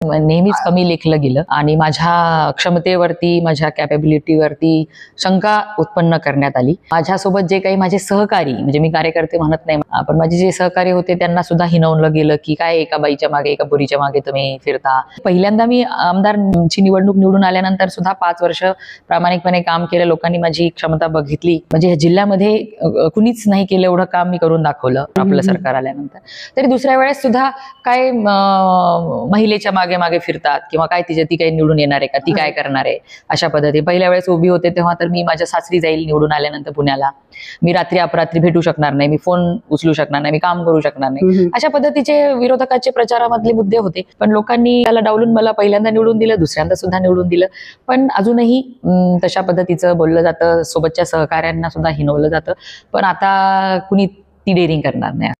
नेहमीच कमी लेखलं गेलं आणि माझ्या क्षमतेवरती, माझ्या कॅपेबिलिटीवरती शंका उत्पन्न करण्यात आली. माझ्यासोबत जे काही माझे सहकारी, म्हणजे मी कार्यकर्ते म्हणत नाही, पण माझे जे सहकारी होते त्यांना सुद्धा हिणवलं गेलं की काय एका बाईच्या मागे, एका पोरीच्या मागे तुम्ही फिरता. पहिल्यांदा मी आमदारची निवडणूक निवडून आल्यानंतर सुद्धा 5 वर्ष प्रामाणिकपणे काम केलं. लोकांनी माझी क्षमता बघितली. म्हणजे जिल्ह्यामध्ये कुणीच नाही केलं एवढं काम मी करून दाखवलं आपलं सरकार आल्यानंतर. तरी दुसऱ्या वेळेस सुद्धा काय महिलेच्या मागे मागे फिरतात किंवा काय ती काही निवडून येणार आहे का, ती काय करणार आहे, अशा पद्धती. पहिल्या वेळेस उभी होते तेव्हा तर मी माझ्या सासरी जाईल निवडून आल्यानंतर पुण्याला, मी रात्री अपरात्री भेटू शकणार नाही, मी फोन उचलू शकणार नाही, मी काम करू शकणार नाही, अशा पद्धतीचे विरोधकाचे प्रचारामधले मुद्दे होते. पण लोकांनी त्याला डावलून मला पहिल्यांदा निवडून दिलं, दुसऱ्यांदा सुद्धा निवडून दिलं. पण अजूनही तशा पद्धतीचं बोललं जातं, सोबतच्या सहकाऱ्यांना सुद्धा हिणवलं जातं. पण आता कुणी ती डेअरिंग करणार नाही.